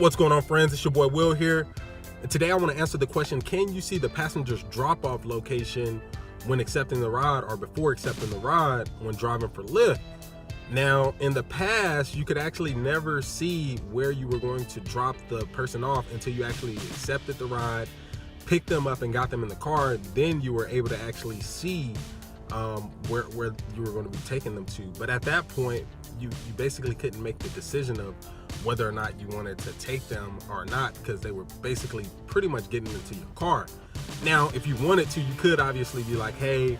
What's going on, friends? It's your boy Will here. And today I want to answer the question, can you see the passenger's drop-off location when accepting the ride or before accepting the ride when driving for Lyft? Now, in the past, you could actually never see where you were going to drop the person off until you actually accepted the ride, picked them up and got them in the car. Then you were able to actually see where you were going to be taking them to. But at that point, you basically couldn't make the decision of whether or not you wanted to take them or not, because they were basically pretty much getting into your car. Now, if you wanted to, you could obviously be like, hey,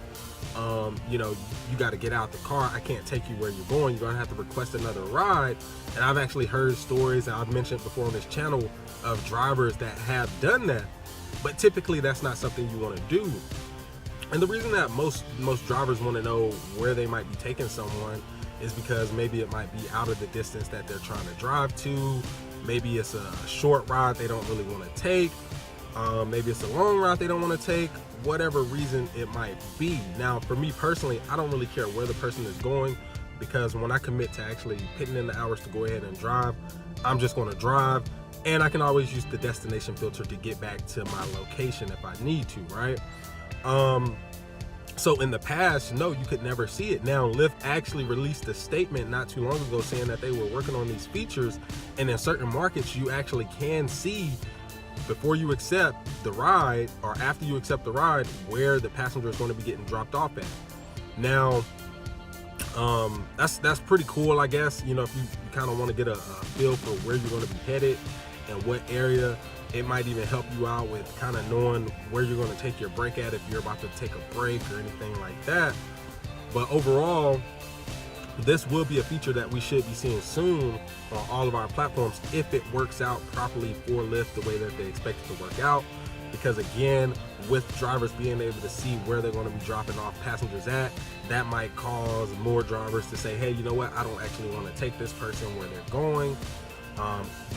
you got to get out the car. I can't take you where you're going. You're going to have to request another ride. And I've actually heard stories that I've mentioned before on this channel of drivers that have done that. But typically, that's not something you want to do. And the reason that most drivers want to know where they might be taking someone is because maybe it might be out of the distance that they're trying to drive to. Maybe it's a short ride they don't really want to take. Maybe it's a long ride they don't want to take. Whatever reason it might be. Now, for me personally, I don't really care where the person is going, because when I commit to actually putting in the hours to go ahead and drive, I'm just going to drive, and I can always use the destination filter to get back to my location if I need to, right? So in the past, no, you could never see it. Now, Lyft actually released a statement not too long ago saying that they were working on these features, and in certain markets, you actually can see before you accept the ride or after you accept the ride where the passenger is going to be getting dropped off at. Now, that's pretty cool, I guess. You know, if you kind of want to get a feel for where you're going to be headed and what area. It might even help you out with kind of knowing where you're going to take your break at if you're about to take a break or anything like that. But overall, this will be a feature that we should be seeing soon on all of our platforms if it works out properly for Lyft the way that they expect it to work out. Because again, with drivers being able to see where they're going to be dropping off passengers at, that might cause more drivers to say, hey, you know what, I don't actually want to take this person where they're going.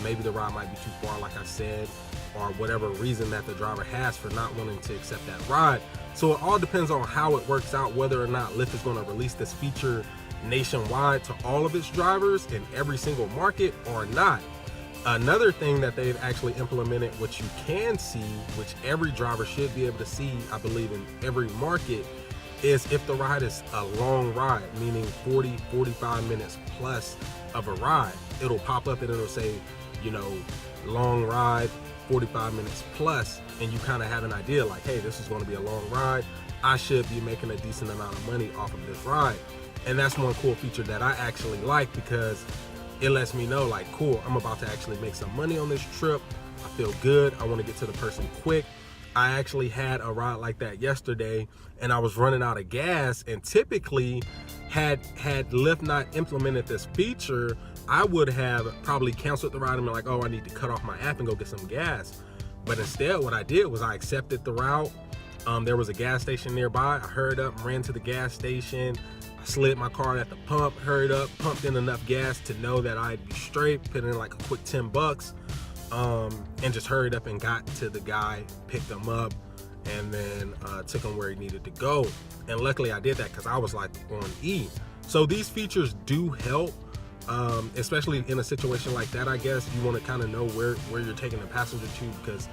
Maybe the ride might be too far, like I said, or whatever reason that the driver has for not wanting to accept that ride. So it all depends on how it works out, whether or not Lyft is going to release this feature nationwide to all of its drivers in every single market or not. Another thing that they've actually implemented, which you can see, which every driver should be able to see, I believe, in every market, is if the ride is a long ride, meaning 40-45 minutes plus of a ride. It'll pop up and it'll say, long ride, 45 minutes plus, and you kind of have an idea like, hey, this is going to be a long ride. I should be making a decent amount of money off of this ride. And that's one cool feature that I actually like, because it lets me know, like, cool, I'm about to actually make some money on this trip. I feel good. I want to get to the person quick. I actually had a ride like that yesterday, and I was running out of gas, and typically had Lyft not implemented this feature, I would have probably canceled the ride and been like, oh, I need to cut off my app and go get some gas. But instead, what I did was I accepted the route. There was a gas station nearby. I hurried up, ran to the gas station. I slid my car at the pump, hurried up, pumped in enough gas to know that I'd be straight, put in like a quick $10, and just hurried up and got to the guy, picked him up, and then took him where he needed to go. And luckily I did that because I was like on E. So these features do help, especially in a situation like that. I guess you want to kind of know where you're taking the passenger to, because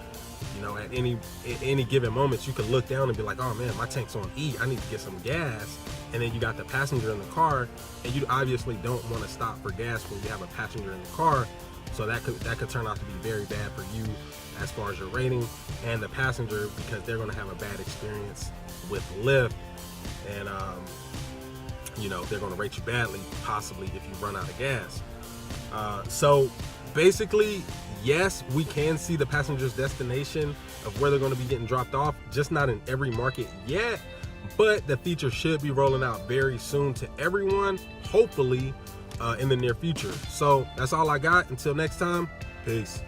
at any given moment you could look down and be like, oh man, my tank's on E, I need to get some gas. And then you got the passenger in the car, and you obviously don't want to stop for gas when you have a passenger in the car. So that could turn out to be very bad for you as far as your rating and the passenger, because they're going to have a bad experience with Lyft, and they're going to rate you badly, possibly, if you run out of gas. So basically, yes, we can see the passenger's destination of where they're going to be getting dropped off, just not in every market yet. But the feature should be rolling out very soon to everyone, hopefully in the near future. So that's all I got. Until next time, peace.